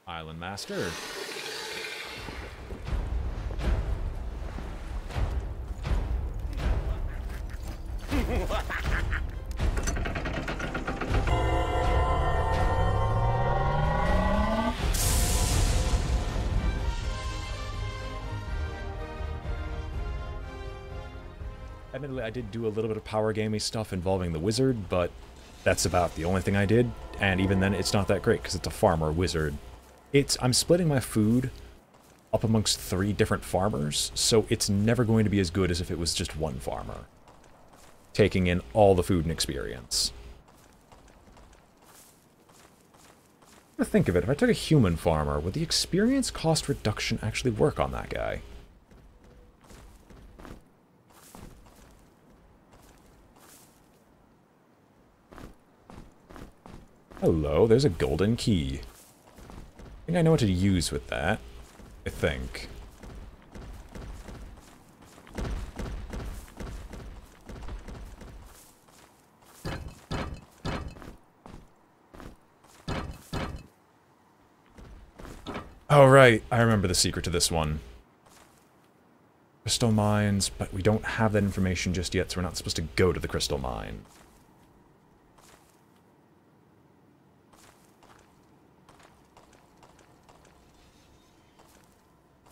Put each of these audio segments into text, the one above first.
Island Master. Admittedly, I did do a little bit of power gamey stuff involving the wizard, but that's about the only thing I did, and even then it's not that great because it's a farmer wizard. I'm splitting my food up amongst 3 different farmers, so it's never going to be as good as if it was just one farmer, taking in all the food and experience. Think of it, if I took a human farmer, would the experience cost reduction actually work on that guy? Hello, there's a golden key. I think I know what to use with that. I think. Oh, right. I remember the secret to this one. Crystal mines, but we don't have that information just yet, so we're not supposed to go to the crystal mine.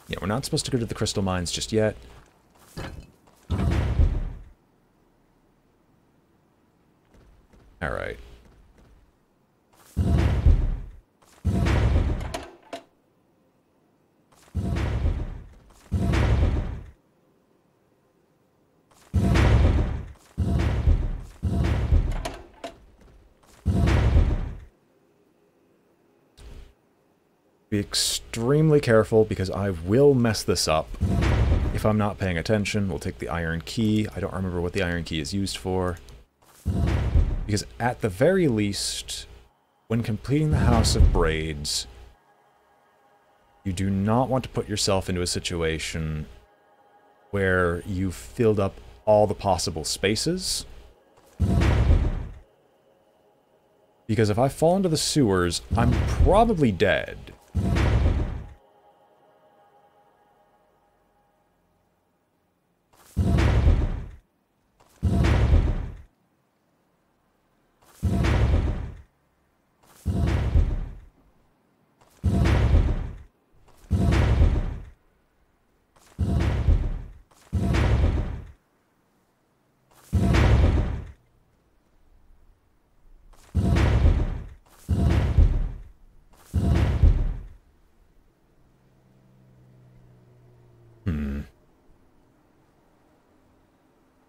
Yeah, we're not supposed to go to the crystal mines just yet. Alright. Be extremely careful because I will mess this up if I'm not paying attention. We'll take the iron key. I don't remember what the iron key is used for. Because at the very least, when completing the House of Braids, you do not want to put yourself into a situation where you've filled up all the possible spaces. Because if I fall into the sewers, I'm probably dead.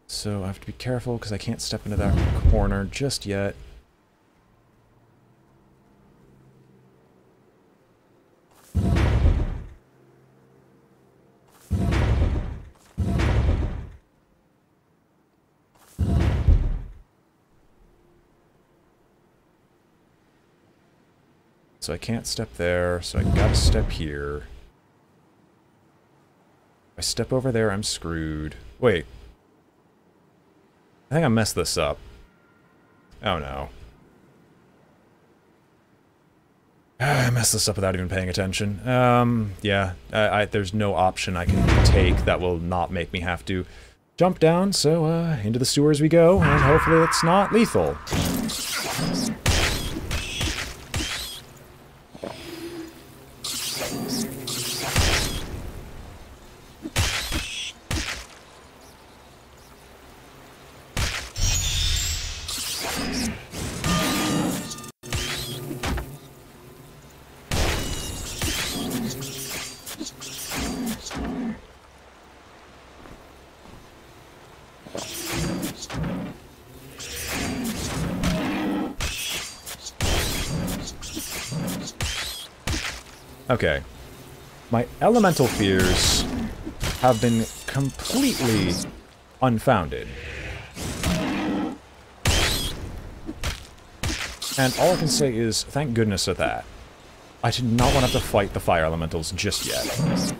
So I have to be careful because I can't step into that corner just yet. So I can't step there, so I gotta step here. If I step over there, I'm screwed. Wait. I think I messed this up. Oh no. I messed this up without even paying attention. Yeah. There's no option I can take that will not make me have to jump down, so, into the sewers we go, and hopefully it's not lethal. Okay. My elemental fears have been completely unfounded. And all I can say is, thank goodness for that. I did not want to have to fight the fire elementals just yet.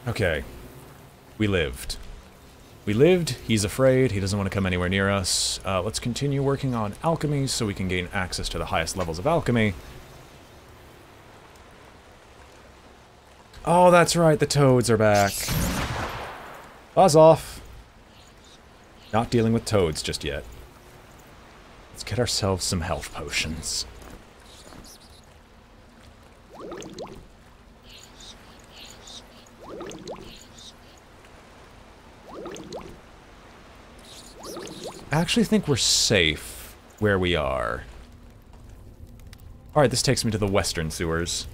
Okay. We lived. We lived, he's afraid, he doesn't want to come anywhere near us. Let's continue working on alchemy so we can gain access to the highest levels of alchemy. Oh, that's right, the toads are back. Buzz off. Not dealing with toads just yet. Let's get ourselves some health potions. I actually think we're safe where we are. Alright, this takes me to the western sewers.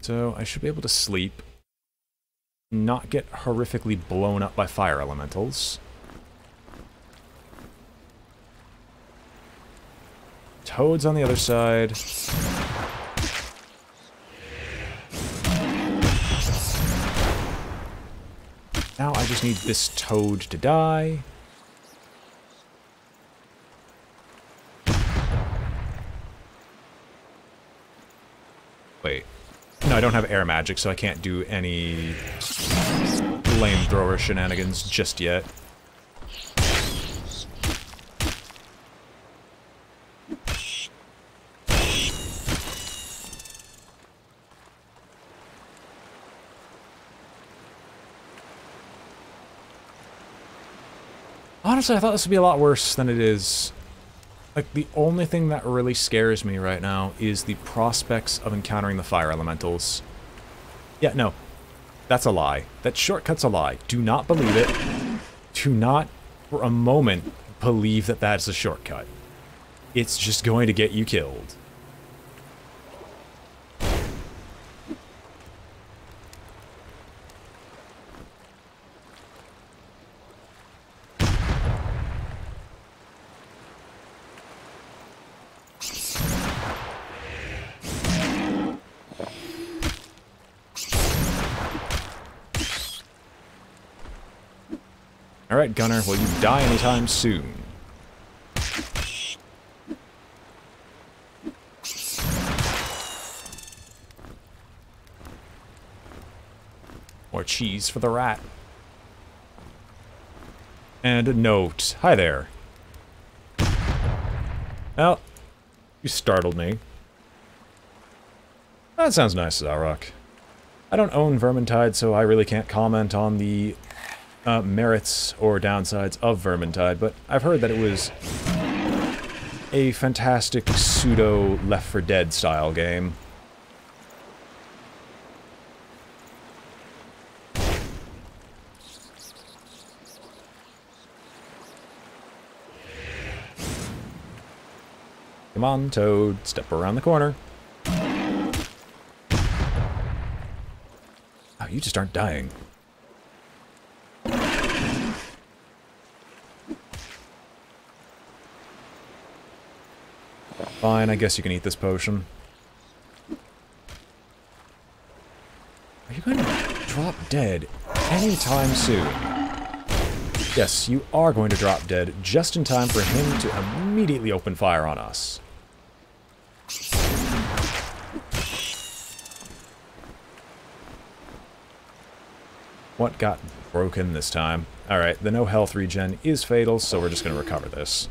So I should be able to sleep. Not get horrifically blown up by fire elementals. Toads on the other side. Now I just need this toad to die. Wait. No, I don't have air magic, so I can't do any flamethrower shenanigans just yet. Honestly, I thought this would be a lot worse than it is. Like, the only thing that really scares me right now is the prospects of encountering the fire elementals. Yeah, no. That's a lie. That shortcut's a lie. Do not believe it. Do not, for a moment, believe that that's a shortcut. It's just going to get you killed. Alright, Gunner, will you die anytime soon? More cheese for the rat. And a note. Hi there. Well, you startled me. That sounds nice, Zarok. I don't own Vermintide, so I really can't comment on the merits or downsides of Vermintide, but I've heard that it was a fantastic pseudo Left 4 Dead style game. Come on, Toad, step around the corner. Oh, you just aren't dying. Fine, I guess you can eat this potion. Are you going to drop dead anytime soon? Yes, you are going to drop dead just in time for him to immediately open fire on us. What got broken this time? Alright, the no health regen is fatal, so we're just going to recover this.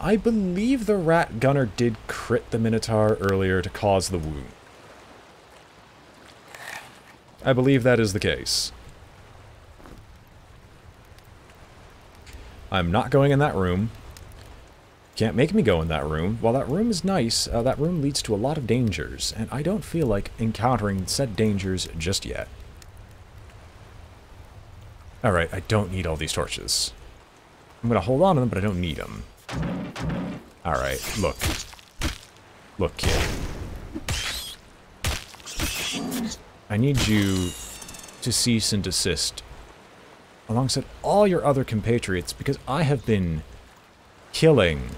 I believe the Rat Gunner did crit the Minotaur earlier to cause the wound. I believe that is the case. I'm not going in that room. Can't make me go in that room. While that room is nice, that room leads to a lot of dangers, and I don't feel like encountering said dangers just yet. Alright, I don't need all these torches. I'm gonna hold on to them, but I don't need them. Alright, look. Look, kid. I need you to cease and desist alongside all your other compatriots, because I have been killing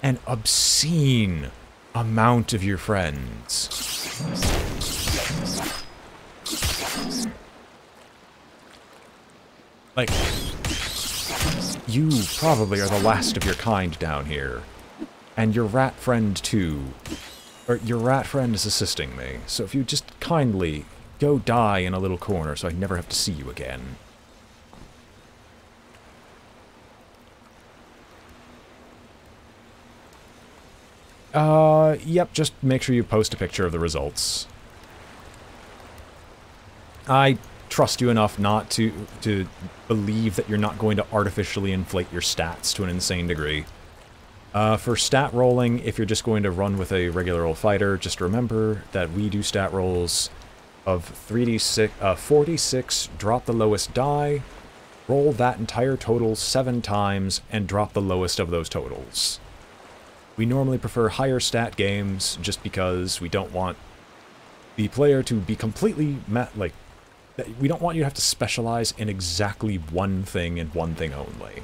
an obscene amount of your friends. Like, you probably are the last of your kind down here. And your rat friend too. Or your rat friend is assisting me. So if you just kindly go die in a little corner so I never have to see you again. Yep, just make sure you post a picture of the results. I trust you enough not to believe that you're not going to artificially inflate your stats to an insane degree. For stat rolling, if you're just going to run with a regular old fighter, just remember that we do stat rolls of 46, drop the lowest die, roll that entire total 7 times, and drop the lowest of those totals. We normally prefer higher stat games just because we don't want the player to be completely we don't want you to have to specialize in exactly one thing and one thing only.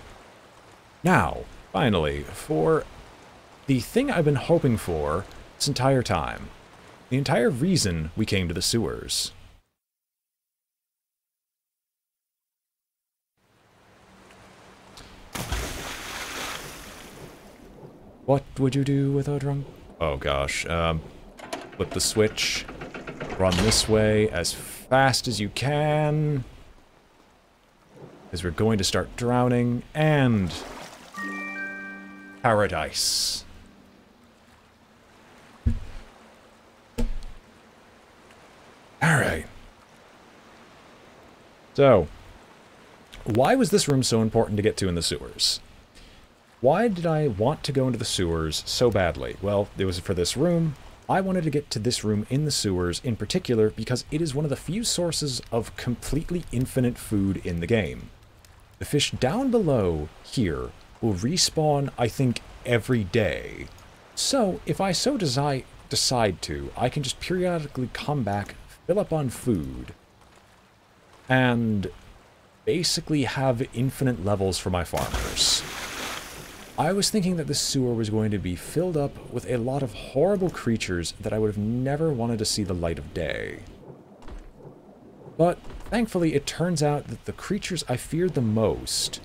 Now, finally, for the thing I've been hoping for this entire time, the entire reason we came to the sewers. What would you do with a drunk? Oh gosh, flip the switch, run this way as fast as you can, as we're going to start drowning, and paradise. Alright. So, why was this room so important to get to in the sewers? Why did I want to go into the sewers so badly? Well, it was for this room. I wanted to get to this room in the sewers in particular because it is one of the few sources of completely infinite food in the game. The fish down below here will respawn, I think, every day. So, if I so decide to, I can just periodically come back, fill up on food, and basically have infinite levels for my farmers. I was thinking that this sewer was going to be filled up with a lot of horrible creatures that I would have never wanted to see the light of day. But, thankfully, it turns out that the creatures I feared the most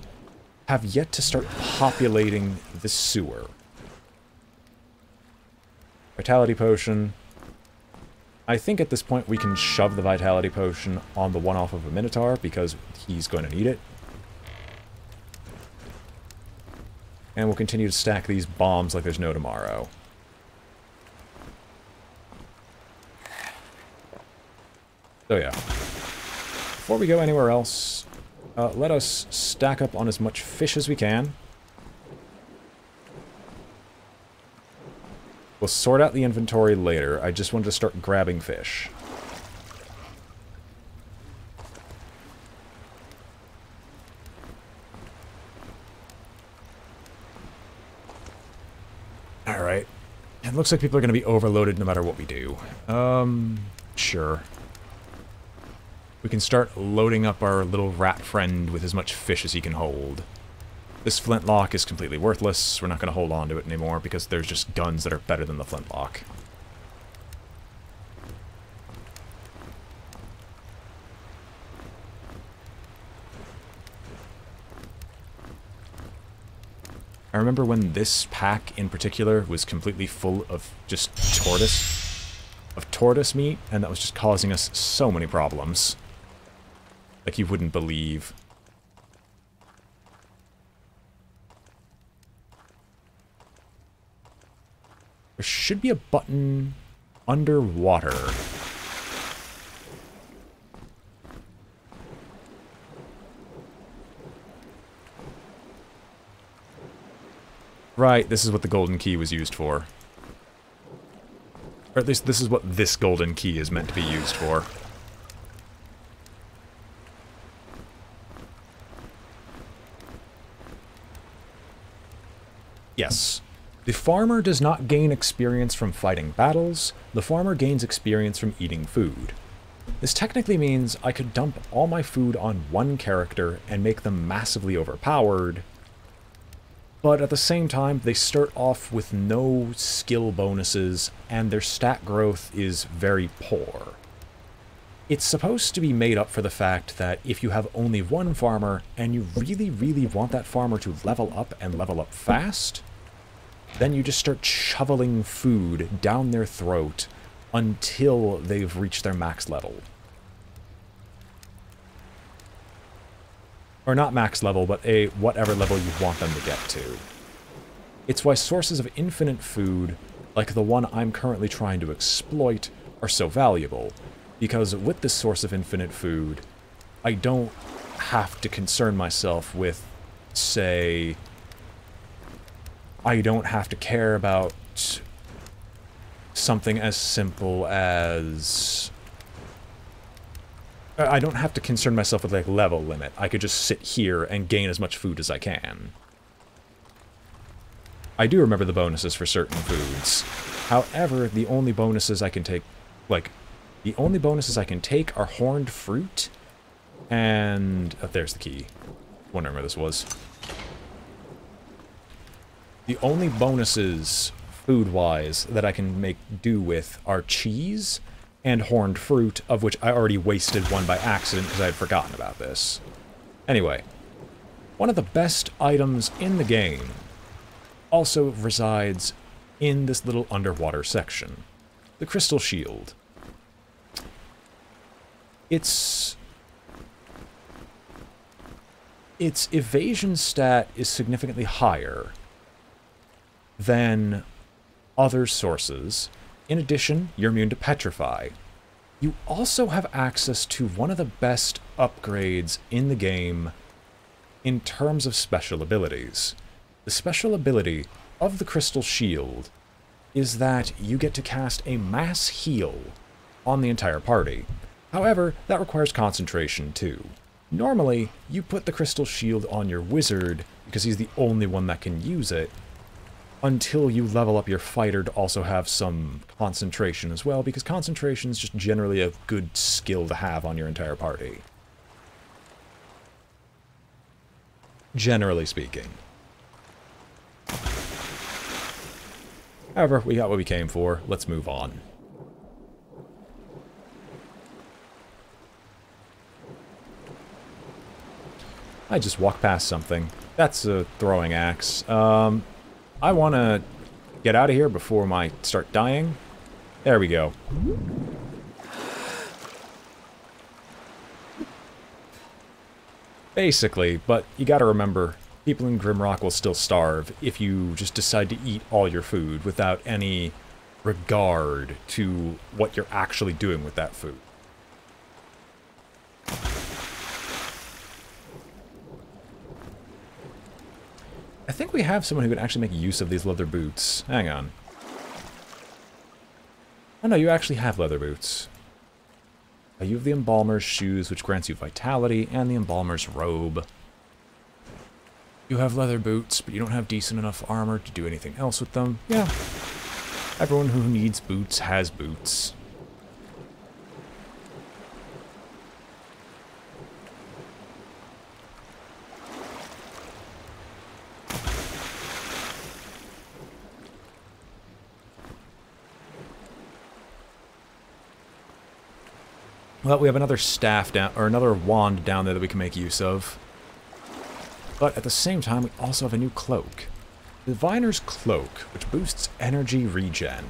have yet to start populating this sewer. Vitality potion. I think at this point we can shove the vitality potion on the one off of a Minotaur because he's going to need it. And we'll continue to stack these bombs like there's no tomorrow. So yeah. Before we go anywhere else, let us stack up on as much fish as we can. We'll sort out the inventory later. I just wanted to start grabbing fish. Alright. It looks like people are going to be overloaded no matter what we do. Sure. We can start loading up our little rat friend with as much fish as he can hold. This flintlock is completely worthless. We're not going to hold on to it anymore because there's just guns that are better than the flintlock. I remember when this pack in particular was completely full of just tortoise meat, and that was just causing us so many problems. Like you wouldn't believe. There should be a button underwater. Right, this is what the golden key was used for. Or at least this is what this golden key is meant to be used for. Yes. The farmer does not gain experience from fighting battles. The farmer gains experience from eating food. This technically means I could dump all my food on one character and make them massively overpowered, but at the same time, they start off with no skill bonuses, and their stat growth is very poor. It's supposed to be made up for the fact that if you have only one farmer, and you really, really want that farmer to level up and level up fast, then you just start shoveling food down their throat until they've reached their max level. Or not max level, but a whatever level you want them to get to. It's why sources of infinite food, like the one I'm currently trying to exploit, are so valuable. Because with this source of infinite food, I don't have to concern myself with, say, I don't have to care about something as simple as... I don't have to concern myself with, like, level limit. I could just sit here and gain as much food as I can. I do remember the bonuses for certain foods. However, the only bonuses I can take, like, the only bonuses I can take are horned fruit and... oh, there's the key. Wondering where this was. The only bonuses, food-wise, that I can make do with are cheese and horned fruit, of which I already wasted one by accident because I had forgotten about this. Anyway, one of the best items in the game also resides in this little underwater section. The crystal shield. Its evasion stat is significantly higher than other sources. In addition, you're immune to petrify. You also have access to one of the best upgrades in the game in terms of special abilities. The special ability of the Crystal Shield is that you get to cast a mass heal on the entire party. However, that requires concentration too. Normally, you put the Crystal Shield on your wizard because he's the only one that can use it, until you level up your fighter to also have some concentration as well, because concentration is just generally a good skill to have on your entire party. Generally speaking. However, we got what we came for. Let's move on. I just walked past something. That's a throwing axe. I want to get out of here before I start dying. There we go. Basically, but you gotta remember, people in Grimrock will still starve if you just decide to eat all your food without any regard to what you're actually doing with that food. I think we have someone who can actually make use of these leather boots. Hang on. Oh no, you actually have leather boots. You have the Embalmer's shoes, which grants you vitality, and the Embalmer's robe. You have leather boots, but you don't have decent enough armor to do anything else with them. Yeah. Everyone who needs boots has boots. Well, we have another staff down, or another wand down there that we can make use of. But at the same time, we also have a new cloak. The Diviner's Cloak, which boosts energy regen.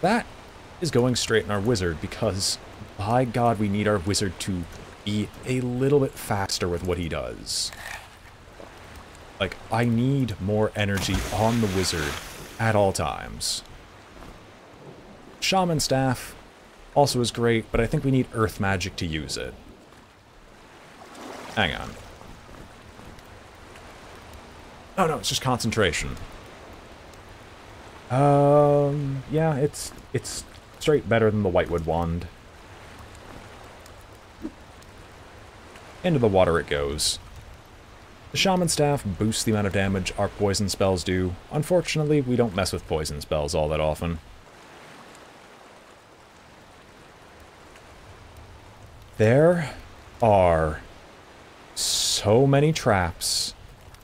That is going straight in our wizard, because, by God, we need our wizard to be a little bit faster with what he does. Like, I need more energy on the wizard at all times. Shaman Staff also is great, but I think we need earth magic to use it. Hang on. Oh no, it's just concentration. Yeah, it's straight better than the Whitewood Wand. Into the water it goes. The Shaman Staff boosts the amount of damage our poison spells do. Unfortunately, we don't mess with poison spells all that often. There are so many traps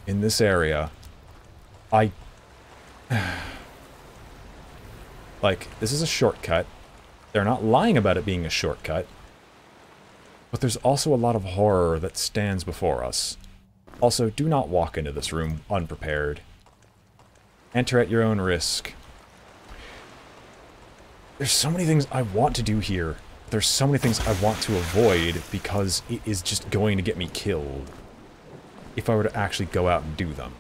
in this area. Like, this is a shortcut. They're not lying about it being a shortcut. But there's also a lot of horror that stands before us. Also, do not walk into this room unprepared. Enter at your own risk. There's so many things I want to do here. There's so many things I want to avoid because it is just going to get me killed if I were to actually go out and do them.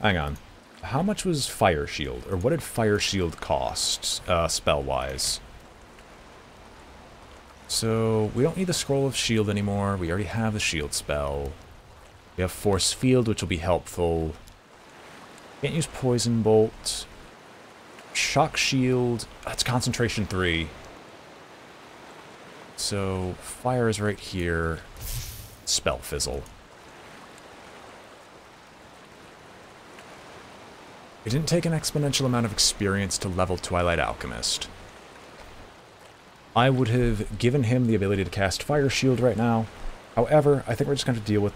Hang on. How much was Fire Shield? Or what did Fire Shield cost, spell-wise? So, we don't need the Scroll of Shield anymore. We already have the Shield spell. We have Force Field, which will be helpful. Can't use Poison Bolt. Shock Shield. That's Concentration 3. So, Fire is right here. Spell Fizzle. It didn't take an exponential amount of experience to level Twilight Alchemist. I would have given him the ability to cast Fire Shield right now. However, I think we're just going to deal with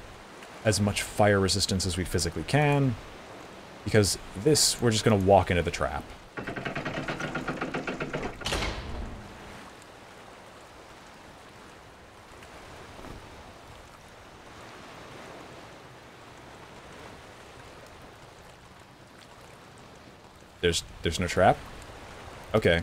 as much fire resistance as we physically can. Because this, we're just going to walk into the trap. There's no trap? Okay.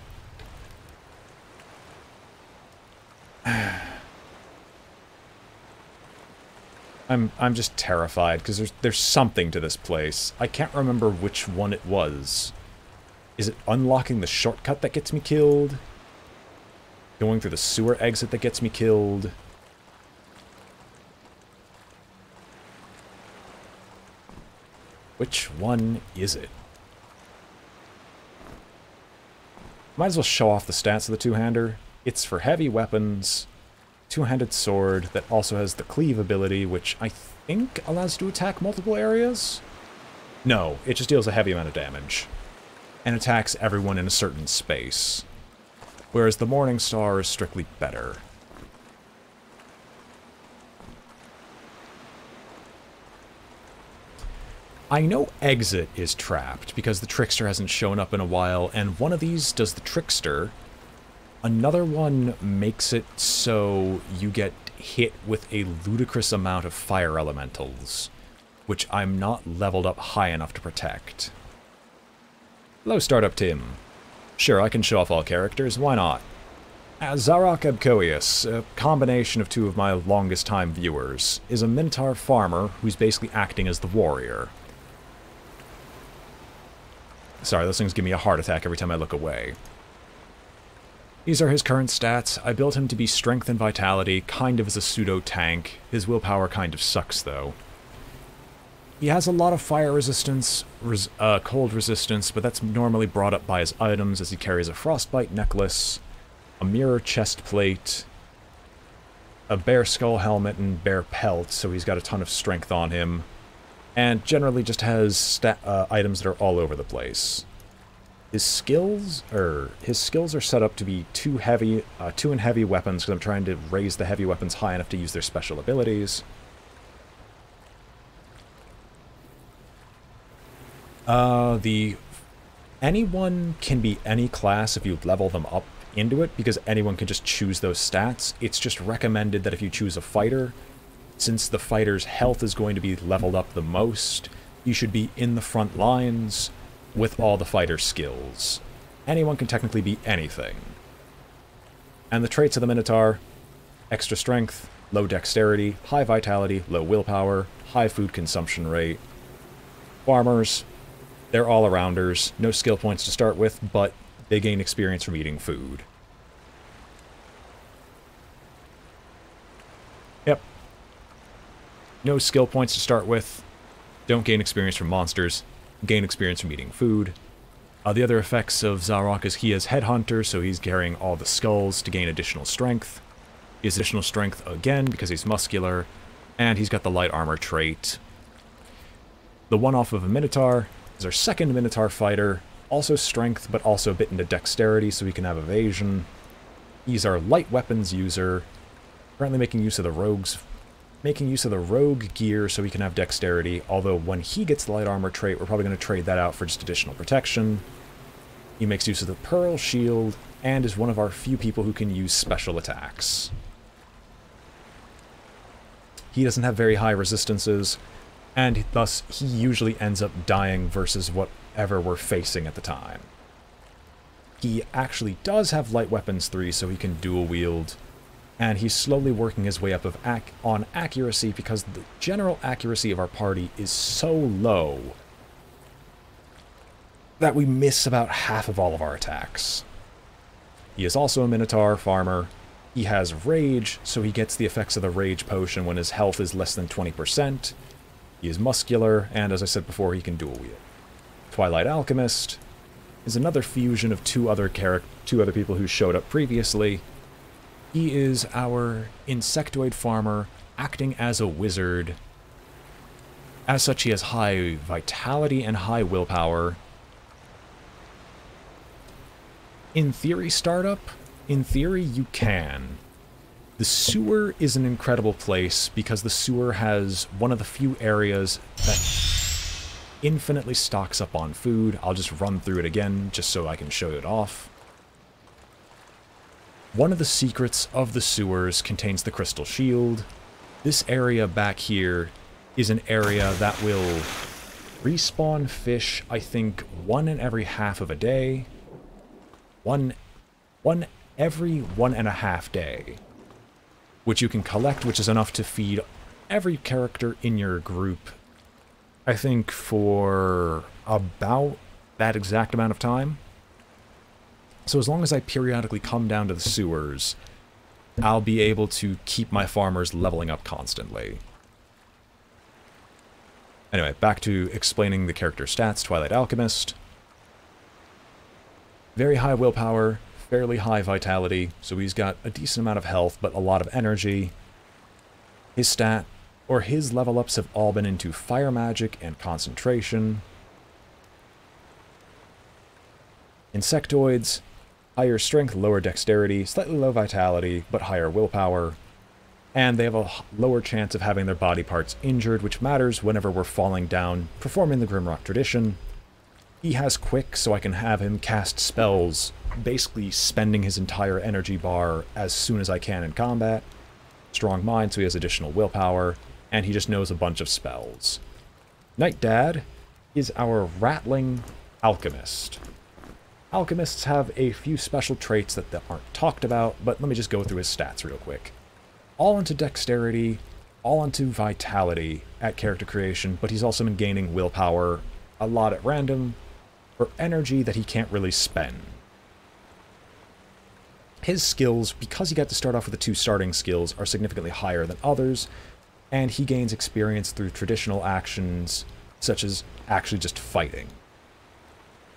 I'm just terrified because there's something to this place. I can't remember which one it was. Is it unlocking the shortcut that gets me killed? Going through the sewer exit that gets me killed? Which one is it? Might as well show off the stats of the two-hander. It's for heavy weapons, two-handed sword that also has the cleave ability, which I think allows you to attack multiple areas? No, it just deals a heavy amount of damage, and attacks everyone in a certain space. Whereas the Morning Star is strictly better. I know Exit is trapped because the Trickster hasn't shown up in a while, and one of these does the Trickster. Another one makes it so you get hit with a ludicrous amount of fire elementals, which I'm not leveled up high enough to protect. Hello, Startup Tim. Sure, I can show off all characters, why not? Zarok Ebkoius, a combination of two of my longest-time viewers, is a Minotaur farmer who's basically acting as the warrior. Sorry, those things give me a heart attack every time I look away. These are his current stats. I built him to be strength and vitality, kind of as a pseudo-tank. His willpower kind of sucks, though. He has a lot of fire resistance, cold resistance, but that's normally brought up by his items as he carries a frostbite necklace, a mirror chest plate, a bear skull helmet, and bear pelt, so he's got a ton of strength on him. And generally just has items that are all over the place. His skills are set up to be two and heavy weapons, because I'm trying to raise the heavy weapons high enough to use their special abilities. Anyone can be any class if you level them up into it, because anyone can just choose those stats. It's just recommended that if you choose a fighter, since the fighter's health is going to be leveled up the most, you should be in the front lines with all the fighter's skills. Anyone can technically be anything. And the traits of the Minotaur: extra strength, low dexterity, high vitality, low willpower, high food consumption rate. Farmers, they're all-arounders, no skill points to start with, but they gain experience from eating food. Yep. No skill points to start with, don't gain experience from monsters, gain experience from eating food. The other effects of Zarok is he is Headhunter, so he's carrying all the skulls to gain additional strength. He has additional strength again because he's muscular, and he's got the light armor trait. The one off of a Minotaur is our second Minotaur fighter, Also strength, but also a bit into dexterity, so he can have evasion. He's our light weapons user, currently making use of the rogue gear so he can have dexterity, although when he gets the light armor trait, we're probably going to trade that out for just additional protection. He makes use of the Pearl Shield, and is one of our few people who can use special attacks. He doesn't have very high resistances, and thus he usually ends up dying versus whatever we're facing at the time. He actually does have Light Weapons 3, so he can dual wield, and he's slowly working his way up on accuracy because the general accuracy of our party is so low that we miss about half of all of our attacks. He is also a Minotaur farmer. He has Rage, so he gets the effects of the Rage Potion when his health is less than 20%. He is muscular, and as I said before, he can dual wield. Twilight Alchemist is another fusion of two other people who showed up previously. He is our insectoid farmer, acting as a wizard. As such, he has high vitality and high willpower. In theory, startup? In theory, you can. The sewer is an incredible place because the sewer has one of the few areas that infinitely stocks up on food. I'll just run through it again just so I can show it off. One of the secrets of the sewers contains the Crystal Shield. This area back here is an area that will respawn fish, I think, one in every half of a day. One every 1.5 day, which you can collect, which is enough to feed every character in your group, I think, for about that exact amount of time. So as long as I periodically come down to the sewers, I'll be able to keep my farmers leveling up constantly. Anyway, back to explaining the character stats. Twilight Alchemist. Very high willpower, fairly high vitality, so he's got a decent amount of health, but a lot of energy. His level ups have all been into fire magic and concentration. Insectoids, higher strength, lower dexterity, slightly low vitality, but higher willpower. And they have a lower chance of having their body parts injured, which matters whenever we're falling down, performing the Grimrock tradition. He has Quick, so I can have him cast spells, basically spending his entire energy bar as soon as I can in combat. Strong Mind, so he has additional willpower, and he just knows a bunch of spells. Night Dad is our Rattling Alchemist. Alchemists have a few special traits that aren't talked about, but let me just go through his stats real quick. All into dexterity, all into vitality at character creation, but he's also been gaining willpower a lot at random, for energy that he can't really spend. His skills, because he got to start off with the 2 starting skills, are significantly higher than others, and he gains experience through traditional actions, such as actually just fighting.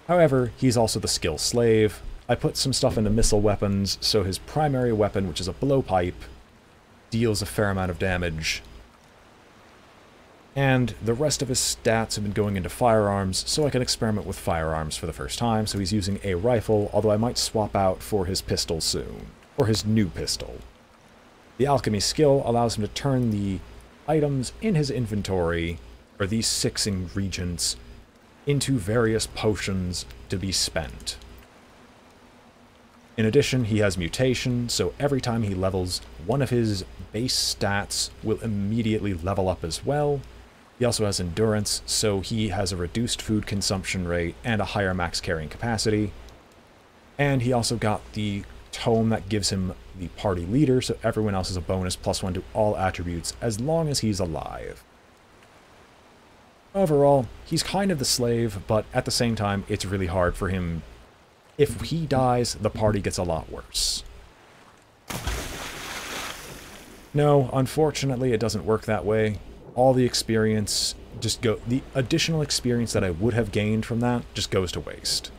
However, he's also the skill slave. I put some stuff into missile weapons, so his primary weapon, which is a blowpipe, deals a fair amount of damage. And the rest of his stats have been going into firearms, so I can experiment with firearms for the first time. So he's using a rifle, although I might swap out for his pistol soon, or his new pistol. The alchemy skill allows him to turn the items in his inventory, or these 6 ingredients, into various potions to be spent. In addition, he has mutation, so every time he levels, one of his base stats will immediately level up as well. He also has endurance, so he has a reduced food consumption rate and a higher max carrying capacity. And he also got the tome that gives him the party leader, so everyone else has a bonus +1 to all attributes as long as he's alive. Overall, he's kind of the slave, but at the same time, it's really hard for him. If he dies, the party gets a lot worse. No, unfortunately, it doesn't work that way. All the experience the additional experience that I would have gained from that just goes to waste.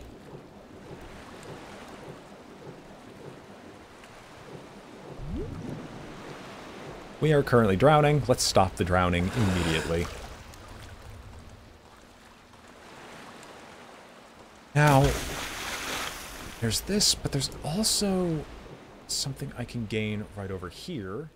We are currently drowning. Let's stop the drowning immediately. Now, there's this, but there's also something I can gain right over here.